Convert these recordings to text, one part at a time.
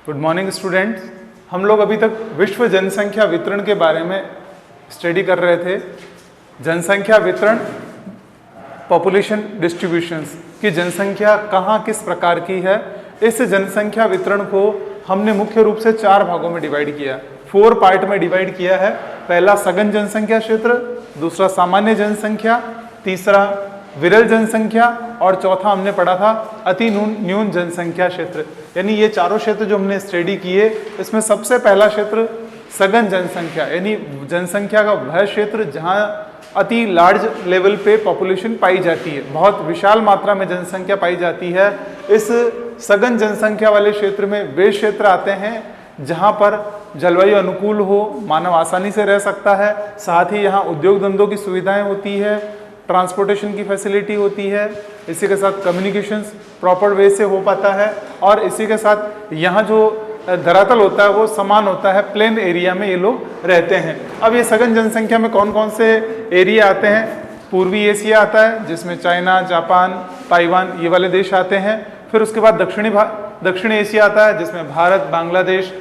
Good morning students. हम लोग अभी तक विश्व जनसंख्या वितरण के बारे में स्टडी कर रहे थे। जनसंख्या वितरण, पॉपुलेशन डिस्ट्रीब्यूशंस की जनसंख्या कहाँ किस प्रकार की है। इस जनसंख्या वितरण को हमने मुख्य रूप से 4 भागों में डिवाइड किया, 4 पार्ट में डिवाइड किया है। पहला सघन जनसंख्या क्षेत्र, दूसरा सामान्य जनसंख्या, तीसरा विरल जनसंख्या और चौथा हमने पढ़ा था अति न्यून जनसंख्या क्षेत्र। यानी ये चारों क्षेत्र जो हमने स्टडी किए, इसमें सबसे पहला क्षेत्र सघन जनसंख्या यानी जनसंख्या का वह क्षेत्र जहाँ अति लार्ज लेवल पे पॉपुलेशन पाई जाती है, बहुत विशाल मात्रा में जनसंख्या पाई जाती है। इस सघन जनसंख्या वाले क्षेत्र में वे क्षेत्र आते हैं जहाँ पर जलवायु अनुकूल हो, मानव आसानी से रह सकता है, साथ ही यहाँ उद्योग धंधों की सुविधाएं होती है, ट्रांसपोर्टेशन की फैसिलिटी होती है, इसी के साथ कम्युनिकेशंस प्रॉपर वे से हो पाता है और इसी के साथ यहाँ जो धरातल होता है वो समान होता है, प्लेन एरिया में ये लोग रहते हैं। अब ये सघन जनसंख्या में कौन कौन से एरिया आते हैं? पूर्वी एशिया आता है जिसमें चाइना, जापान, ताइवान ये वाले देश आते हैं। फिर उसके बाद दक्षिण एशिया आता है जिसमें भारत, बांग्लादेश,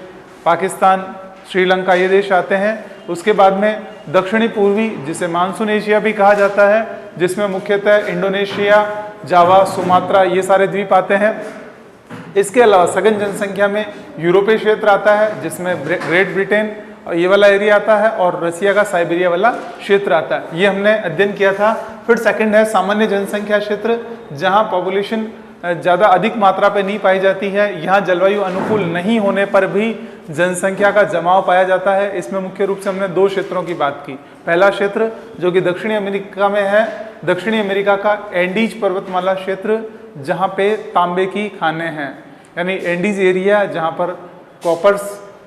पाकिस्तान, श्रीलंका ये देश आते हैं। उसके बाद में दक्षिणी पूर्वी जिसे मानसून एशिया भी कहा जाता है, जिसमें मुख्यतः इंडोनेशिया, जावा, सुमात्रा ये सारे द्वीप आते हैं। इसके अलावा सघन जनसंख्या में यूरोपीय क्षेत्र आता है जिसमें ग्रेट ब्रिटेन ये वाला एरिया आता है और रसिया का साइबेरिया वाला क्षेत्र आता है। ये हमने अध्ययन किया था। फिर सेकंड है सामान्य जनसंख्या क्षेत्र, जहाँ पॉपुलेशन ज़्यादा अधिक मात्रा पे नहीं पाई जाती है, यहाँ जलवायु अनुकूल नहीं होने पर भी जनसंख्या का जमाव पाया जाता है। इसमें मुख्य रूप से हमने 2 क्षेत्रों की बात की। पहला क्षेत्र जो कि दक्षिणी अमेरिका में है, दक्षिणी अमेरिका का एंडीज पर्वतमाला क्षेत्र जहाँ पे तांबे की खानें हैं, यानी एंडीज एरिया जहाँ पर कॉपर्स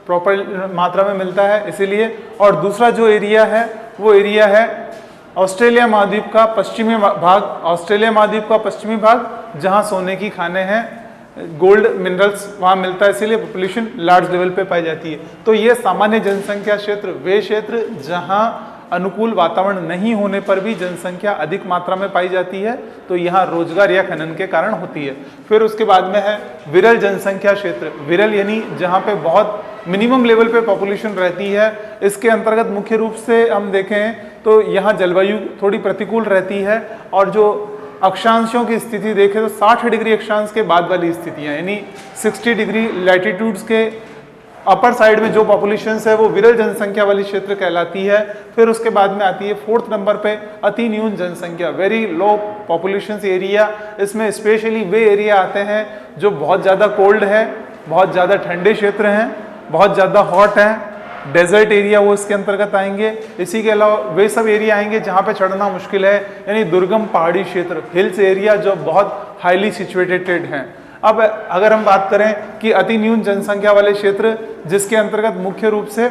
प्रॉपर मात्रा में मिलता है इसीलिए। और दूसरा जो एरिया है वो एरिया है ऑस्ट्रेलिया महाद्वीप का पश्चिमी भाग, जहाँ सोने की खानें हैं, गोल्ड मिनरल्स वहाँ मिलता है, इसीलिए पॉपुलेशन लार्ज लेवल पे पाई जाती है। तो ये सामान्य जनसंख्या क्षेत्र वे क्षेत्र जहाँ अनुकूल वातावरण नहीं होने पर भी जनसंख्या अधिक मात्रा में पाई जाती है, तो यहाँ रोजगार या खनन के कारण होती है। फिर उसके बाद में है विरल जनसंख्या क्षेत्र। विरल यानी जहाँ पे बहुत मिनिमम लेवल पे पॉपुलेशन रहती है। इसके अंतर्गत मुख्य रूप से हम देखें तो यहाँ जलवायु थोड़ी प्रतिकूल रहती है और जो अक्षांशों की स्थिति देखें तो 60 डिग्री अक्षांश के बाद वाली स्थितियाँ, यानी 60 डिग्री लैटिट्यूड्स के अपर साइड में जो पॉपुलेशन है वो विरल जनसंख्या वाली क्षेत्र कहलाती है। फिर उसके बाद में आती है 4th नंबर पे अति न्यून जनसंख्या, वेरी लो पॉपुलेशन एरिया। इसमें स्पेशली वे एरिया आते हैं जो बहुत ज़्यादा कोल्ड है, बहुत ज़्यादा ठंडे क्षेत्र हैं, बहुत ज़्यादा हॉट हैं, डेजर्ट एरिया वो इसके अंतर्गत आएंगे। इसी के अलावा वे सब एरिया आएंगे जहाँ पे चढ़ना मुश्किल है, यानी दुर्गम पहाड़ी क्षेत्र, हिल्स एरिया जो बहुत हाईली सिचुएटेड हैं। अब अगर हम बात करें कि अति न्यून जनसंख्या वाले क्षेत्र, जिसके अंतर्गत मुख्य रूप से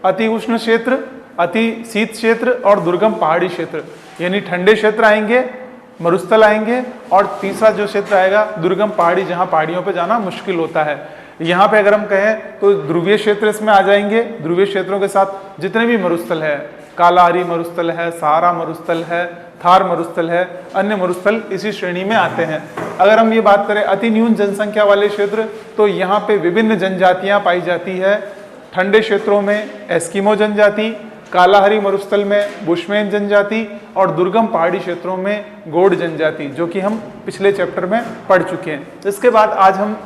अति उष्ण क्षेत्र, अति शीत क्षेत्र और दुर्गम पहाड़ी क्षेत्र, यानी ठंडे क्षेत्र आएंगे, मरुस्थल आएंगे, और तीसरा जो क्षेत्र आएगा दुर्गम पहाड़ी, जहाँ पहाड़ियों पर जाना मुश्किल होता है। यहाँ पे अगर हम कहें तो ध्रुवीय क्षेत्र इसमें आ जाएंगे। ध्रुवीय क्षेत्रों के साथ जितने भी मरुस्थल है, कालाहारी मरुस्थल है, सहारा मरुस्थल है, थार मरुस्थल है, अन्य मरुस्थल इसी श्रेणी में आते हैं। अगर हम ये बात करें अति न्यून जनसंख्या वाले क्षेत्र, तो यहाँ पे विभिन्न जनजातियाँ पाई जाती है। ठंडे क्षेत्रों में एस्किमो जनजाति, कालाहारी मरुस्थल में बुशमैन जनजाति और दुर्गम पहाड़ी क्षेत्रों में गोंड जनजाति, जो कि हम पिछले चैप्टर में पढ़ चुके हैं। इसके बाद आज हम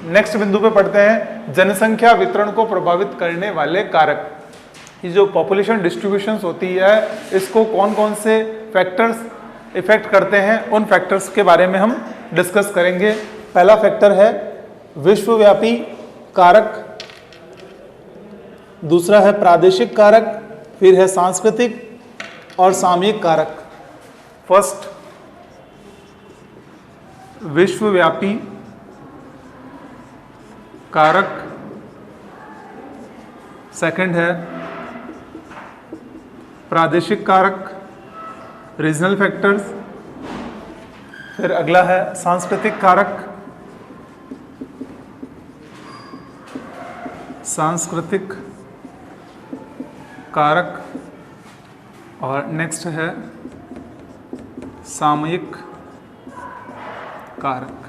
नेक्स्ट बिंदु पे पढ़ते हैं जनसंख्या वितरण को प्रभावित करने वाले कारक। ये जो पॉपुलेशन डिस्ट्रीब्यूशंस होती है, इसको कौन कौन से फैक्टर्स इफेक्ट करते हैं, उन फैक्टर्स के बारे में हम डिस्कस करेंगे। पहला फैक्टर है विश्वव्यापी कारक, दूसरा है प्रादेशिक कारक, फिर है सांस्कृतिक और सामयिक कारक। फर्स्ट विश्वव्यापी कारक, सेकंड है प्रादेशिक कारक, रीजनल फैक्टर्स, फिर अगला है सांस्कृतिक कारक, सांस्कृतिक कारक, और नेक्स्ट है सामयिक कारक।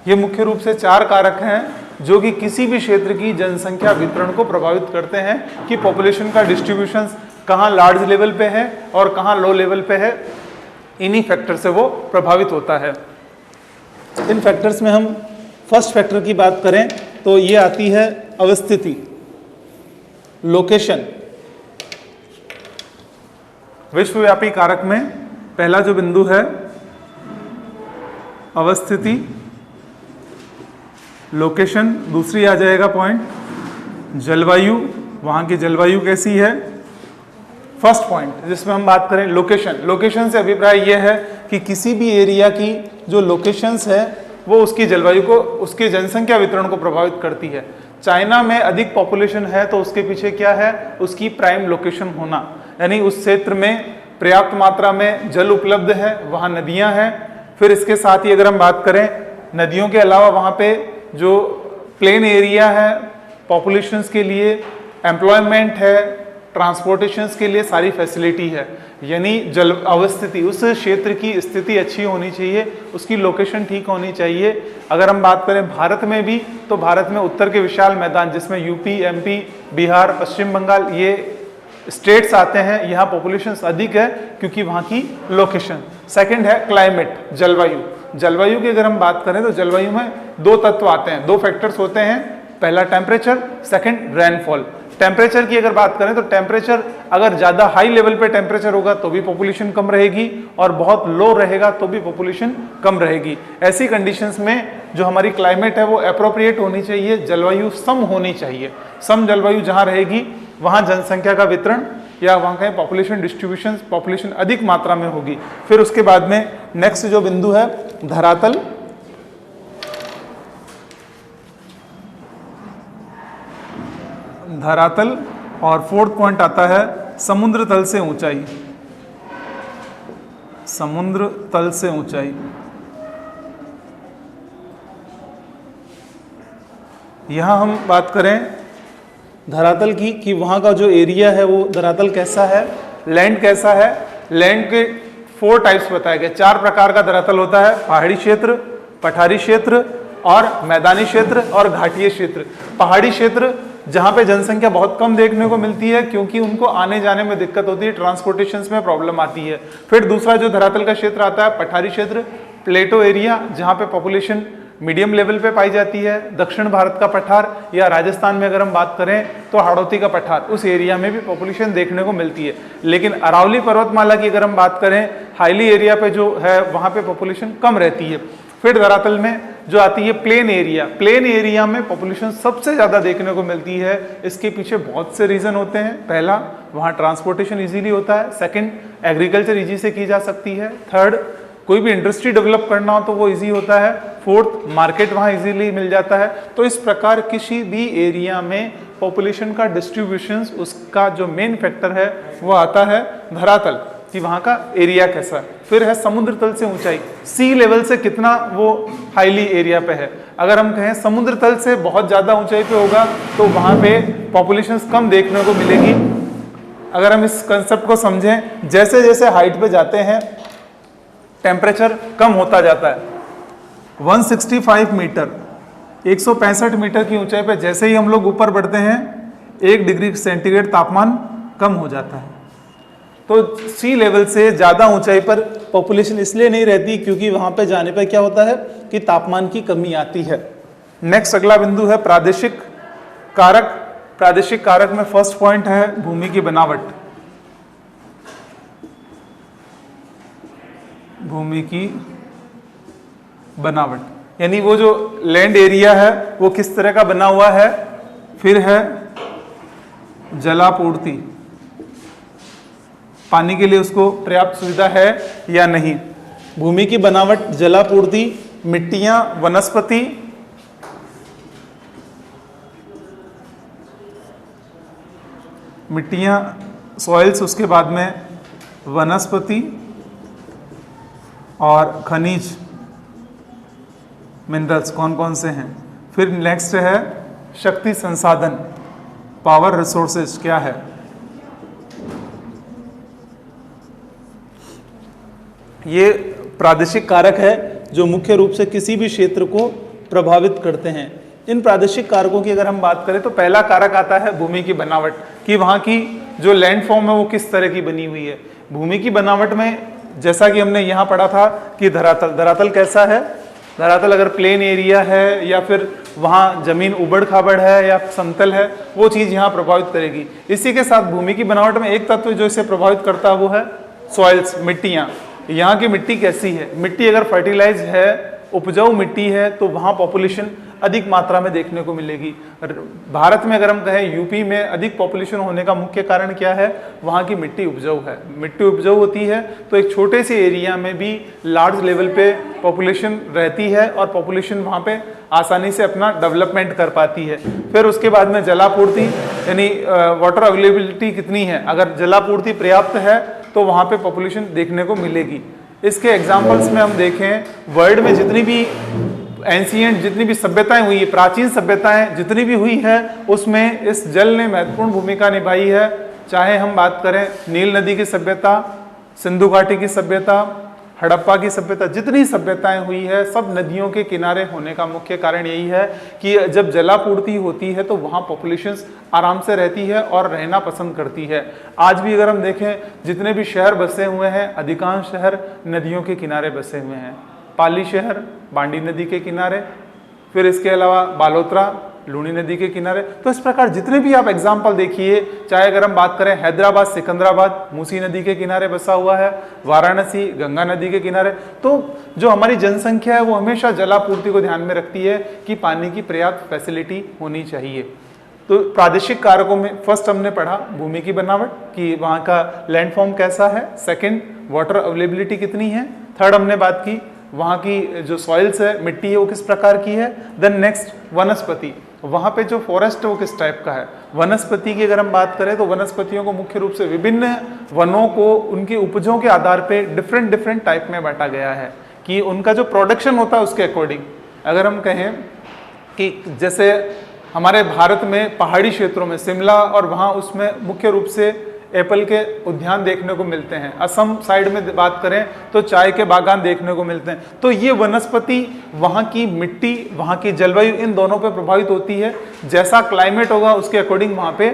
ये मुख्य रूप से 4 कारक हैं जो कि किसी भी क्षेत्र की जनसंख्या वितरण को प्रभावित करते हैं कि पॉपुलेशन का डिस्ट्रीब्यूशन कहाँ लार्ज लेवल पे है और कहाँ लो लेवल पे है। इन्हीं फैक्टर से वो प्रभावित होता है। इन फैक्टर्स में हम फर्स्ट फैक्टर की बात करें तो ये आती है अवस्थिति, लोकेशन। विश्वव्यापी कारक में पहला जो बिंदु है अवस्थिति, लोकेशन। दूसरी आ जाएगा पॉइंट जलवायु, वहाँ की जलवायु कैसी है। फर्स्ट पॉइंट जिसमें हम बात करें लोकेशन, लोकेशन से अभिप्राय यह है कि किसी भी एरिया की जो लोकेशंस है वो उसकी जलवायु को, उसकी जनसंख्या वितरण को प्रभावित करती है। चाइना में अधिक पॉपुलेशन है तो उसके पीछे क्या है, उसकी प्राइम लोकेशन होना, यानी उस क्षेत्र में पर्याप्त मात्रा में जल उपलब्ध है, वहाँ नदियाँ हैं। फिर इसके साथ ही अगर हम बात करें नदियों के अलावा वहाँ पे जो प्लेन एरिया है, पॉपुलेशंस के लिए एम्प्लॉयमेंट है, ट्रांसपोर्टेशंस के लिए सारी फैसिलिटी है। यानी जल अवस्थिति, उस क्षेत्र की स्थिति अच्छी होनी चाहिए, उसकी लोकेशन ठीक होनी चाहिए। अगर हम बात करें भारत में भी तो भारत में उत्तर के विशाल मैदान जिसमें यूपी, एमपी, बिहार, पश्चिम बंगाल ये स्टेट्स आते हैं, यहाँ पॉपुलेशन अधिक है क्योंकि वहाँ की लोकेशन। सेकंड है क्लाइमेट, जलवायु। जलवायु की अगर हम बात करें तो जलवायु में दो तत्व आते हैं, दो फैक्टर्स होते हैं। पहला टेम्परेचर, सेकंड रेनफॉल। टेम्परेचर की अगर बात करें तो टेम्परेचर अगर ज़्यादा हाई लेवल पे टेम्परेचर होगा तो भी पॉपुलेशन कम रहेगी और बहुत लो रहेगा तो भी पॉपुलेशन कम रहेगी। ऐसी कंडीशंस में जो हमारी क्लाइमेट है वो एप्रोप्रिएट होनी चाहिए, जलवायु सम होनी चाहिए। सम जलवायु जहाँ रहेगी वहाँ जनसंख्या का वितरण या वहाँ का पॉपुलेशन डिस्ट्रीब्यूशन, पॉपुलेशन अधिक मात्रा में होगी। फिर उसके बाद में नेक्स्ट जो बिंदु है धरातल। धरातल और फोर्थ पॉइंट आता है समुद्र तल से ऊंचाई। समुद्र तल से ऊंचाई, यहां हम बात करें धरातल की कि वहां का जो एरिया है वो धरातल कैसा है, लैंड कैसा है। लैंड के 4 टाइप्स बताए गए, 4 प्रकार का धरातल होता है, पहाड़ी क्षेत्र, पठारी क्षेत्र और मैदानी क्षेत्र और घाटीय क्षेत्र। पहाड़ी क्षेत्र जहाँ पे जनसंख्या बहुत कम देखने को मिलती है क्योंकि उनको आने जाने में दिक्कत होती है, ट्रांसपोर्टेशन में प्रॉब्लम आती है। फिर दूसरा जो धरातल का क्षेत्र आता है पठारी क्षेत्र, प्लेटो एरिया, जहाँ पे पॉपुलेशन मीडियम लेवल पे पाई जाती है। दक्षिण भारत का पठार या राजस्थान में अगर हम बात करें तो हाड़ौती का पठार, उस एरिया में भी पॉपुलेशन देखने को मिलती है। लेकिन अरावली पर्वतमाला की अगर हम बात करें, हाईली एरिया पे जो है वहाँ पे पॉपुलेशन कम रहती है। फिर धरातल में जो आती है प्लेन एरिया, प्लेन एरिया में पॉपुलेशन सबसे ज़्यादा देखने को मिलती है। इसके पीछे बहुत से रीज़न होते हैं। पहला, वहाँ ट्रांसपोर्टेशन इजीली होता है। सेकंड, एग्रीकल्चर इजी से की जा सकती है। थर्ड, कोई भी इंडस्ट्री डेवलप करना हो तो वो इजी होता है। फोर्थ, मार्केट वहाँ इजीली मिल जाता है। तो इस प्रकार किसी भी एरिया में पॉपुलेशन का डिस्ट्रीब्यूशन, उसका जो मेन फैक्टर है वो आता है धरातल, कि वहाँ का एरिया कैसा है। फिर है समुद्र तल से ऊंचाई, सी लेवल से कितना वो हाईली एरिया पे है। अगर हम कहें समुद्र तल से बहुत ज़्यादा ऊंचाई पे होगा तो वहाँ पे पॉपुलेशन कम देखने को मिलेगी। अगर हम इस कंसेप्ट को समझें, जैसे जैसे हाइट पे जाते हैं टेम्परेचर कम होता जाता है। 165 मीटर, 165 मीटर की ऊंचाई पे जैसे ही हम लोग ऊपर बढ़ते हैं 1 डिग्री सेंटीग्रेड तापमान कम हो जाता है। तो सी लेवल से ज़्यादा ऊंचाई पर पॉपुलेशन इसलिए नहीं रहती क्योंकि वहाँ पे जाने पर क्या होता है कि तापमान की कमी आती है। नेक्स्ट अगला बिंदु है प्रादेशिक कारक। प्रादेशिक कारक में फर्स्ट पॉइंट है भूमि की बनावट। भूमि की बनावट यानी वो जो लैंड एरिया है वो किस तरह का बना हुआ है। फिर है जलापूर्ति, पानी के लिए उसको पर्याप्त सुविधा है या नहीं। भूमि की बनावट, जलापूर्ति, मिट्टियां, वनस्पति, मिट्टियां सॉइल्स, उसके बाद में वनस्पति और खनिज मिनरल्स कौन कौन से हैं। फिर नेक्स्ट है शक्ति संसाधन, पावर रिसोर्सेज क्या है। ये प्रादेशिक कारक है जो मुख्य रूप से किसी भी क्षेत्र को प्रभावित करते हैं। इन प्रादेशिक कारकों की अगर हम बात करें तो पहला कारक आता है भूमि की बनावट, कि वहाँ की जो लैंडफॉर्म है वो किस तरह की बनी हुई है। भूमि की बनावट में जैसा कि हमने यहाँ पढ़ा था कि धरातल कैसा है, धरातल अगर प्लेन एरिया है या फिर वहाँ जमीन उबड़ खाबड़ है या समतल है, वो चीज़ यहाँ प्रभावित करेगी। इसी के साथ भूमि की बनावट में एक तत्व जो इसे प्रभावित करता है वो है सॉइल्स, मिट्टियाँ। यहाँ की मिट्टी कैसी है, मिट्टी अगर फर्टिलाइज है, उपजाऊ मिट्टी है, तो वहाँ पॉपुलेशन अधिक मात्रा में देखने को मिलेगी। भारत में अगर हम कहें यूपी में अधिक पॉपुलेशन होने का मुख्य कारण क्या है, वहाँ की मिट्टी उपजाऊ है। मिट्टी उपजाऊ होती है तो एक छोटे से एरिया में भी लार्ज लेवल पे पॉपुलेशन रहती है और पॉपुलेशन वहाँ पे आसानी से अपना डेवलपमेंट कर पाती है। फिर उसके बाद में जलापूर्ति, यानी वाटर अवेलेबिलिटी कितनी है, अगर जलापूर्ति पर्याप्त है तो वहाँ पे पॉपुलेशन देखने को मिलेगी। इसके एग्जाम्पल्स में हम देखें, वर्ल्ड में जितनी भी एंशिएंट जितनी भी सभ्यताएं हुई है, प्राचीन सभ्यताएं जितनी भी हुई है, उसमें इस जल ने महत्वपूर्ण भूमिका निभाई है। चाहे हम बात करें नील नदी की सभ्यता, सिंधु घाटी की सभ्यता, हड़प्पा की सभ्यता, जितनी सभ्यताएं हुई है सब नदियों के किनारे होने का मुख्य कारण यही है कि जब जलापूर्ति होती है तो वहाँ पॉपुलेशंस आराम से रहती है और रहना पसंद करती है। आज भी अगर हम देखें, जितने भी शहर बसे हुए हैं, अधिकांश शहर नदियों के किनारे बसे हुए हैं। पाली शहर बांडी नदी के किनारे, फिर इसके अलावा बालोतरा लूनी नदी के किनारे। तो इस प्रकार जितने भी आप एग्जाम्पल देखिए, चाहे अगर हम बात करें हैदराबाद, सिकंदराबाद मूसी नदी के किनारे बसा हुआ है, वाराणसी गंगा नदी के किनारे। तो जो हमारी जनसंख्या है वो हमेशा जलापूर्ति को ध्यान में रखती है कि पानी की पर्याप्त फैसिलिटी होनी चाहिए। तो प्रादेशिक कारकों में फर्स्ट हमने पढ़ा भूमि की बनावट, कि वहाँ का लैंडफॉर्म कैसा है। सेकेंड, वाटर अवेलेबिलिटी कितनी है। थर्ड, हमने बात की वहाँ की जो सॉइल्स है, मिट्टी है, वो किस प्रकार की है। देन नेक्स्ट, वनस्पति, वहाँ पे जो फॉरेस्ट है वो किस टाइप का है। वनस्पति की अगर हम बात करें तो वनस्पतियों को मुख्य रूप से विभिन्न वनों को उनकी उपजों के आधार पे डिफरेंट टाइप में बांटा गया है कि उनका जो प्रोडक्शन होता है उसके अकॉर्डिंग। अगर हम कहें कि जैसे हमारे भारत में पहाड़ी क्षेत्रों में शिमला और वहाँ उसमें मुख्य रूप से एप्पल के उद्यान देखने को मिलते हैं। असम साइड में बात करें तो चाय के बागान देखने को मिलते हैं। तो ये वनस्पति वहाँ की मिट्टी, वहाँ की जलवायु, इन दोनों पे प्रभावित होती है। जैसा क्लाइमेट होगा उसके अकॉर्डिंग वहाँ पे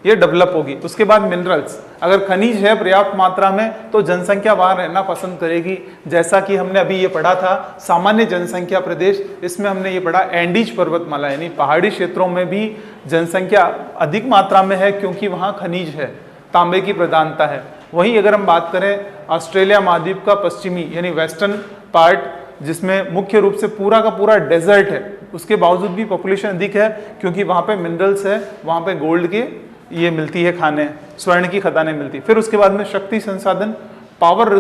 ये डेवलप होगी। उसके बाद मिनरल्स, अगर खनिज है पर्याप्त मात्रा में तो जनसंख्या वहाँ रहना पसंद करेगी। जैसा कि हमने अभी ये पढ़ा था सामान्य जनसंख्या प्रदेश, इसमें हमने ये पढ़ा एंडीज पर्वतमाला, यानी पहाड़ी क्षेत्रों में भी जनसंख्या अधिक मात्रा में है क्योंकि वहाँ खनिज है, तांबे की प्रधानता है। वहीं अगर हम बात करें ऑस्ट्रेलिया महाद्वीप का पश्चिमी यानी वेस्टर्न पार्ट, जिसमें मुख्य रूप से पूरा का पूरा डेजर्ट है, उसके बावजूद भी पॉपुलेशन अधिक है क्योंकि वहाँ पे मिनरल्स है, वहाँ पे गोल्ड के ये मिलती है खाने, स्वर्ण की खदानें मिलती। फिर उसके बाद में शक्ति संसाधन, पावर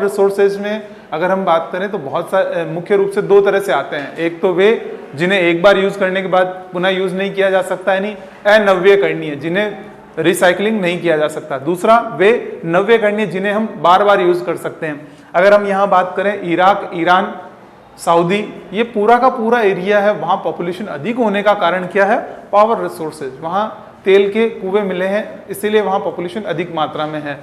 रिसोर्सेज में अगर हम बात करें तो बहुत सारे मुख्य रूप से दो तरह से आते हैं। एक तो वे जिन्हें एक बार यूज करने के बाद पुनः यूज नहीं किया जा सकता, यानी अनव्यकरणीय, जिन्हें रिसाइकलिंग नहीं किया जा सकता। दूसरा, वे नव्यकरणीय, जिन्हें हम बार बार यूज कर सकते हैं। अगर हम यहाँ बात करें इराक, ईरान, सऊदी, ये पूरा का पूरा एरिया है, वहाँ पॉपुलेशन अधिक होने का कारण क्या है, पावर रिसोर्सेज, वहाँ तेल के कुएं मिले हैं, इसीलिए वहाँ पॉपुलेशन अधिक मात्रा में है।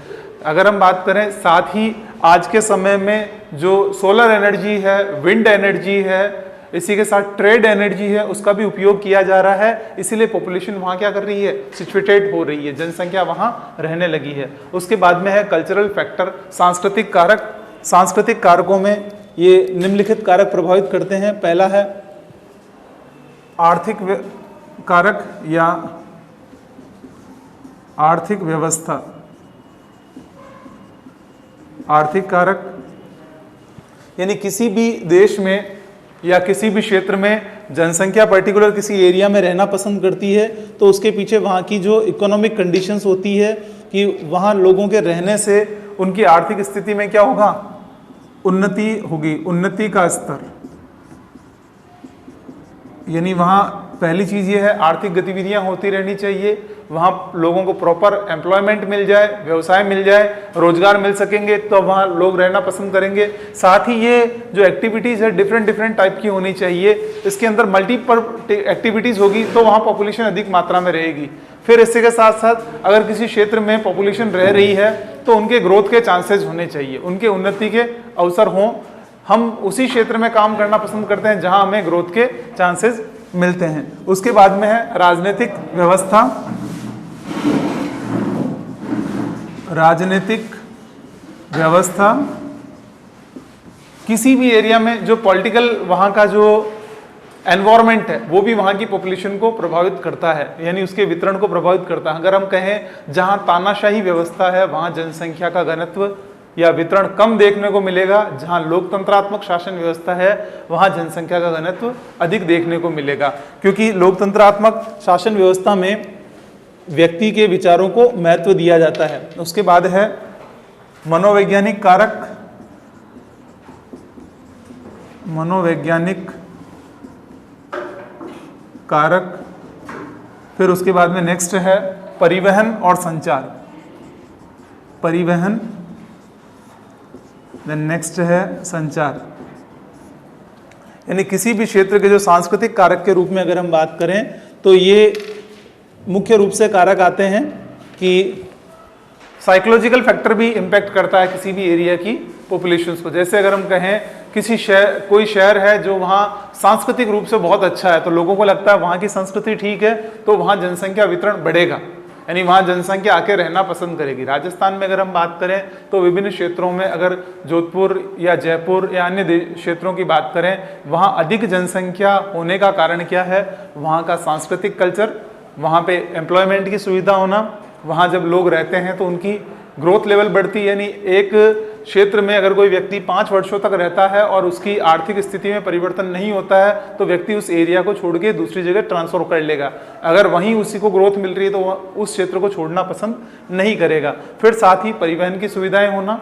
अगर हम बात करें साथ ही आज के समय में जो सोलर एनर्जी है, विंड एनर्जी है, इसी के साथ ट्रेड एनर्जी है, उसका भी उपयोग किया जा रहा है, इसीलिए पॉपुलेशन वहाँ क्या कर रही है, सिचुएटेड हो रही है, जनसंख्या वहाँ रहने लगी है। उसके बाद में है कल्चरल फैक्टर, सांस्कृतिक कारक। सांस्कृतिक कारकों में ये निम्नलिखित कारक प्रभावित करते हैं। पहला है आर्थिक कारक या आर्थिक व्यवस्था। आर्थिक कारक यानी किसी भी देश में या किसी भी क्षेत्र में जनसंख्या पर्टिकुलर किसी एरिया में रहना पसंद करती है तो उसके पीछे वहाँ की जो इकोनॉमिक कंडीशंस होती है कि वहाँ लोगों के रहने से उनकी आर्थिक स्थिति में क्या होगा, उन्नति होगी, उन्नति का स्तर। यानी वहाँ पहली चीज़ ये है आर्थिक गतिविधियाँ होती रहनी चाहिए, वहाँ लोगों को प्रॉपर एम्प्लॉयमेंट मिल जाए, व्यवसाय मिल जाए, रोजगार मिल सकेंगे तो वहाँ लोग रहना पसंद करेंगे। साथ ही ये जो एक्टिविटीज़ है डिफरेंट टाइप की होनी चाहिए, इसके अंदर मल्टीपल एक्टिविटीज़ होगी तो वहाँ पॉपुलेशन अधिक मात्रा में रहेगी। फिर इसके के साथ साथ अगर किसी क्षेत्र में पॉपुलेशन रह रही है तो उनके ग्रोथ के चांसेस होने चाहिए, उनके उन्नति के अवसर हों। हम उसी क्षेत्र में काम करना पसंद करते हैं जहाँ हमें ग्रोथ के चांसेस मिलते हैं। उसके बाद में है राजनीतिक व्यवस्था। राजनीतिक व्यवस्था किसी भी एरिया में जो पॉलिटिकल वहाँ का जो एनवायरमेंट है वो भी वहाँ की पॉपुलेशन को प्रभावित करता है, यानी उसके वितरण को प्रभावित करता है। अगर हम कहें जहाँ तानाशाही व्यवस्था है वहाँ जनसंख्या का घनत्व या वितरण कम देखने को मिलेगा, जहाँ लोकतंत्रात्मक शासन व्यवस्था है वहाँ जनसंख्या का घनत्व अधिक देखने को मिलेगा, क्योंकि लोकतंत्रात्मक शासन व्यवस्था में व्यक्ति के विचारों को महत्व दिया जाता है। उसके बाद है मनोवैज्ञानिक कारक। मनोवैज्ञानिक कारक। फिर उसके बाद में नेक्स्ट है परिवहन और संचार। परिवहन, देन नेक्स्ट है संचार। यानी किसी भी क्षेत्र के जो सांस्कृतिक कारक के रूप में अगर हम बात करें तो ये मुख्य रूप से कारक आते हैं कि साइकोलॉजिकल फैक्टर भी इम्पैक्ट करता है किसी भी एरिया की पॉपुलेशंस को। जैसे अगर हम कहें किसी शहर, कोई शहर है जो वहाँ सांस्कृतिक रूप से बहुत अच्छा है, तो लोगों को लगता है वहाँ की संस्कृति ठीक है तो वहाँ जनसंख्या वितरण बढ़ेगा, यानी वहाँ जनसंख्या आके रहना पसंद करेगी। राजस्थान में अगर हम बात करें तो विभिन्न क्षेत्रों में, अगर जोधपुर या जयपुर या अन्य क्षेत्रों की बात करें, वहाँ अधिक जनसंख्या होने का कारण क्या है? वहाँ का सांस्कृतिक कल्चर, वहाँ पे एम्प्लॉयमेंट की सुविधा होना, वहाँ जब लोग रहते हैं तो उनकी ग्रोथ लेवल बढ़ती है। यानी एक क्षेत्र में अगर कोई व्यक्ति 5 वर्षों तक रहता है और उसकी आर्थिक स्थिति में परिवर्तन नहीं होता है तो व्यक्ति उस एरिया को छोड़ के दूसरी जगह ट्रांसफर कर लेगा। अगर वहीं उसी को ग्रोथ मिल रही है तो वह उस क्षेत्र को छोड़ना पसंद नहीं करेगा। फिर साथ ही परिवहन की सुविधाएं होना,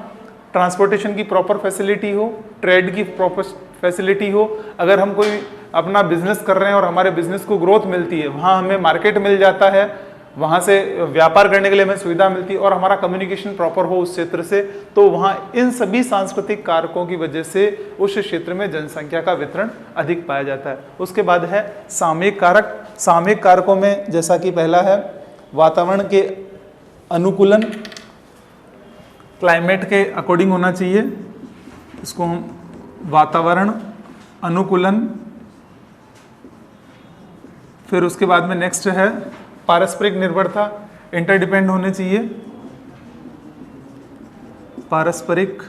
ट्रांसपोर्टेशन की प्रॉपर फैसिलिटी हो, ट्रेड की प्रॉपर फैसिलिटी हो। अगर हम कोई अपना बिजनेस कर रहे हैं और हमारे बिजनेस को ग्रोथ मिलती है, वहाँ हमें मार्केट मिल जाता है, वहाँ से व्यापार करने के लिए हमें सुविधा मिलती है और हमारा कम्युनिकेशन प्रॉपर हो उस क्षेत्र से, तो वहाँ इन सभी सांस्कृतिक कारकों की वजह से उस क्षेत्र में जनसंख्या का वितरण अधिक पाया जाता है। उसके बाद है सामयिक कारक। सामयिक कारकों में जैसा कि पहला है वातावरण के अनुकूलन, क्लाइमेट के अकॉर्डिंग होना चाहिए, इसको हम वातावरण अनुकूलन। फिर उसके बाद में नेक्स्ट है पारस्परिक निर्भरता, इंटरडिपेंड होने चाहिए। पारस्परिक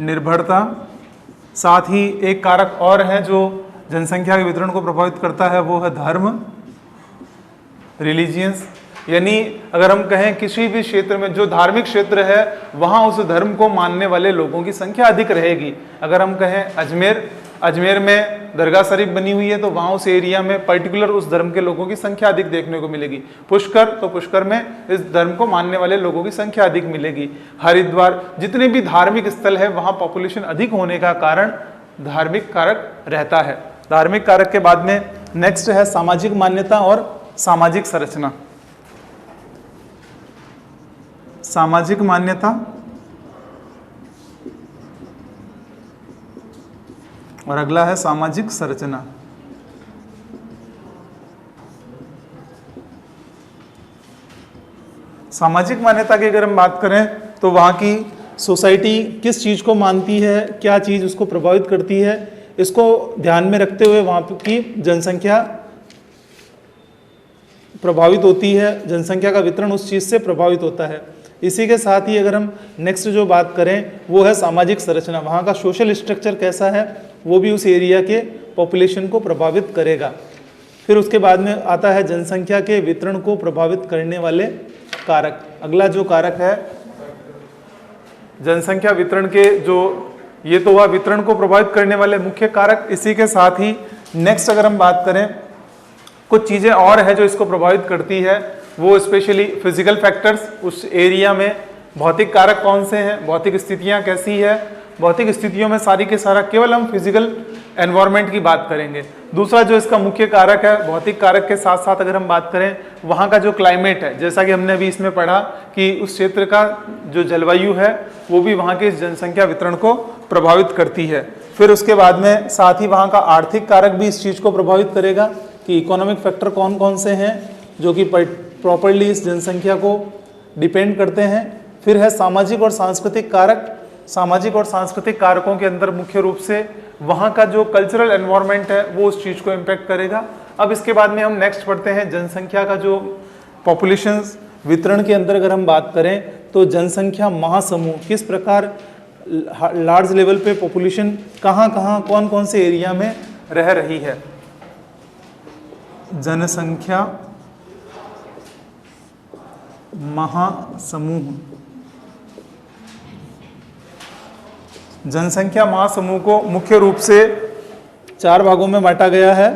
निर्भरता। साथ ही एक कारक और है जो जनसंख्या के वितरण को प्रभावित करता है, वो है धर्म, रिलीजियंस। यानी अगर हम कहें किसी भी क्षेत्र में जो धार्मिक क्षेत्र है वहाँ उस धर्म को मानने वाले लोगों की संख्या अधिक रहेगी। अगर हम कहें अजमेर में दरगाह शरीफ बनी हुई है तो वहाँ उस एरिया में पर्टिकुलर उस धर्म के लोगों की संख्या अधिक देखने को मिलेगी। पुष्कर में इस धर्म को मानने वाले लोगों की संख्या अधिक मिलेगी। हरिद्वार, जितने भी धार्मिक स्थल है वहाँ पॉपुलेशन अधिक होने का कारण धार्मिक कारक रहता है। धार्मिक कारक के बाद में नेक्स्ट है सामाजिक मान्यता और सामाजिक संरचना। सामाजिक मान्यता और अगला है सामाजिक संरचना। सामाजिक मान्यता की अगर हम बात करें तो वहाँ की सोसाइटी किस चीज़ को मानती है, क्या चीज़ उसको प्रभावित करती है, इसको ध्यान में रखते हुए वहाँ की जनसंख्या प्रभावित होती है, जनसंख्या का वितरण उस चीज़ से प्रभावित होता है। इसी के साथ ही अगर हम नेक्स्ट जो बात करें वो है सामाजिक संरचना। वहाँ का सोशल स्ट्रक्चर कैसा है वो भी उस एरिया के पॉपुलेशन को प्रभावित करेगा। फिर उसके बाद में आता है जनसंख्या के वितरण को प्रभावित करने वाले कारक। अगला जो कारक है जनसंख्या वितरण के ये तो हुआ वितरण को प्रभावित करने वाले मुख्य कारक। इसी के साथ ही नेक्स्ट अगर हम बात करें कुछ चीज़ें और है जो इसको प्रभावित करती है, वो स्पेशली फिजिकल फैक्टर्स, उस एरिया में भौतिक कारक कौन से हैं, भौतिक स्थितियां कैसी है। भौतिक स्थितियों में सारी के सारा केवल हम फिजिकल एनवायरनमेंट की बात करेंगे। दूसरा जो इसका मुख्य कारक है, भौतिक कारक के साथ साथ अगर हम बात करें वहाँ का जो क्लाइमेट है, जैसा कि हमने अभी इसमें पढ़ा कि उस क्षेत्र का जो जलवायु है वो भी वहाँ के जनसंख्या वितरण को प्रभावित करती है। फिर उसके बाद में साथ ही वहाँ का आर्थिक कारक भी इस चीज़ को प्रभावित करेगा कि इकोनॉमिक फैक्टर कौन कौन से हैं जो कि प्रॉपर्ली इस जनसंख्या को डिपेंड करते हैं। फिर है सामाजिक और सांस्कृतिक कारक, सामाजिक और सांस्कृतिक कारकों के अंदर मुख्य रूप से वहाँ का जो कल्चरल एनवायरनमेंट है वो उस चीज़ को इम्पैक्ट करेगा। अब इसके बाद में हम नेक्स्ट पढ़ते हैं जनसंख्या का जो पॉपुलेशन वितरण के अंदर अगर हम बात करें तो जनसंख्या महासमूह किस प्रकार लार्ज लेवल पे पॉपुलेशन कहाँ कहाँ कौन कौन से एरिया में रह रही है। जनसंख्या महासमूह, जनसंख्या महासमूह को मुख्य रूप से 4 भागों में बांटा गया है।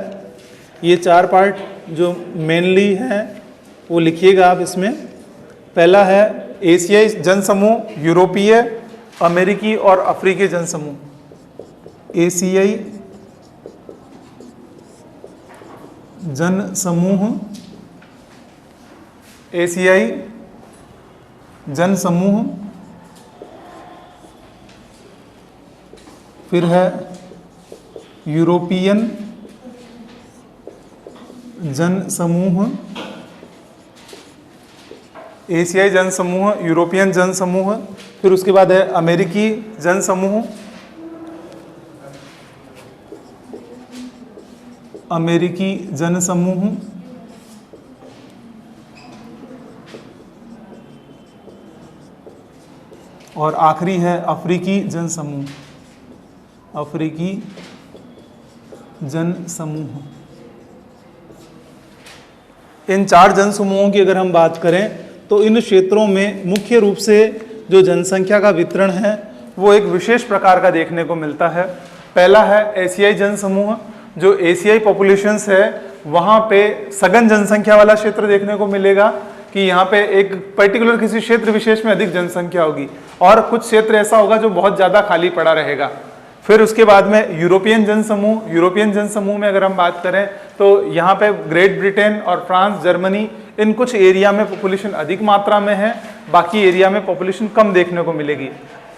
ये 4 पार्ट जो मेनली हैं वो लिखिएगा आप इसमें। पहला है एशियाई जनसमूह, यूरोपीय, अमेरिकी और अफ्रीकी जनसमूह। एशियाई जनसमूह, एशियाई जनसमूह, फिर है यूरोपियन जनसमूह, एशियाई जनसमूह, यूरोपियन जनसमूह, फिर उसके बाद है अमेरिकी जनसमूह, अमेरिकी जनसमूह, और आखिरी है अफ्रीकी जनसमूह, अफ्रीकी जनसमूह। इन 4 जनसमूहों की अगर हम बात करें तो इन क्षेत्रों में मुख्य रूप से जो जनसंख्या का वितरण है वो एक विशेष प्रकार का देखने को मिलता है। पहला है एशियाई जनसमूह। जो एशियाई पॉपुलेशंस है वहाँ पे सघन जनसंख्या वाला क्षेत्र देखने को मिलेगा कि यहाँ पे एक पर्टिकुलर किसी क्षेत्र विशेष में अधिक जनसंख्या होगी और कुछ क्षेत्र ऐसा होगा जो बहुत ज़्यादा खाली पड़ा रहेगा। फिर उसके बाद में यूरोपियन जनसमूह। यूरोपियन जनसमूह में अगर हम बात करें तो यहाँ पे ग्रेट ब्रिटेन और फ्रांस, जर्मनी, इन कुछ एरिया में पॉपुलेशन अधिक मात्रा में है, बाकी एरिया में पॉपुलेशन कम देखने को मिलेगी।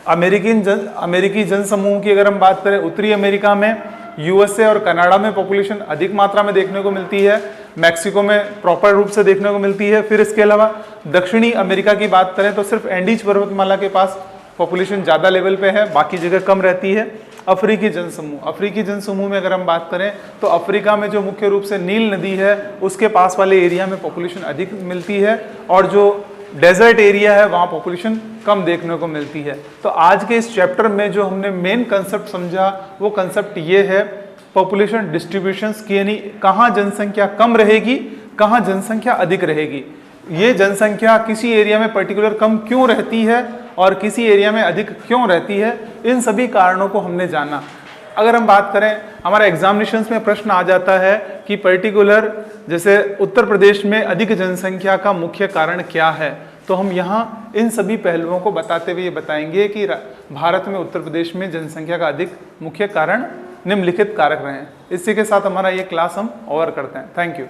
अमेरिकी जनसमूह की अगर हम बात करें, उत्तरी अमेरिका में, यूएसए और कनाडा में पॉपुलेशन अधिक मात्रा में देखने को मिलती है, मैक्सिको में प्रॉपर रूप से देखने को मिलती है। फिर इसके अलावा दक्षिणी अमेरिका की बात करें तो सिर्फ एंडीज पर्वतमाला के पास पॉपुलेशन ज़्यादा लेवल पे है, बाकी जगह कम रहती है। अफ्रीकी जनसमूह, अफ्रीकी जनसमूह में अगर हम बात करें तो अफ्रीका में जो मुख्य रूप से नील नदी है उसके पास वाले एरिया में पॉपुलेशन अधिक मिलती है और जो डेजर्ट एरिया है वहाँ पॉपुलेशन कम देखने को मिलती है। तो आज के इस चैप्टर में जो हमने मेन कंसेप्ट समझा वो कंसेप्ट ये है पॉपुलेशन डिस्ट्रीब्यूशंस की, यानी कहाँ जनसंख्या कम रहेगी, कहाँ जनसंख्या अधिक रहेगी। ये जनसंख्या किसी एरिया में पर्टिकुलर कम क्यों रहती है और किसी एरिया में अधिक क्यों रहती है, इन सभी कारणों को हमने जाना। अगर हम बात करें, हमारा एग्जामिनेशंस में प्रश्न आ जाता है कि पर्टिकुलर जैसे उत्तर प्रदेश में अधिक जनसंख्या का मुख्य कारण क्या है, तो हम यहाँ इन सभी पहलुओं को बताते हुए ये बताएंगे कि भारत में उत्तर प्रदेश में जनसंख्या का अधिक मुख्य कारण निम्नलिखित कारक रहे हैं। इसी के साथ हमारा ये क्लास हम ओवर करते हैं। Thank you.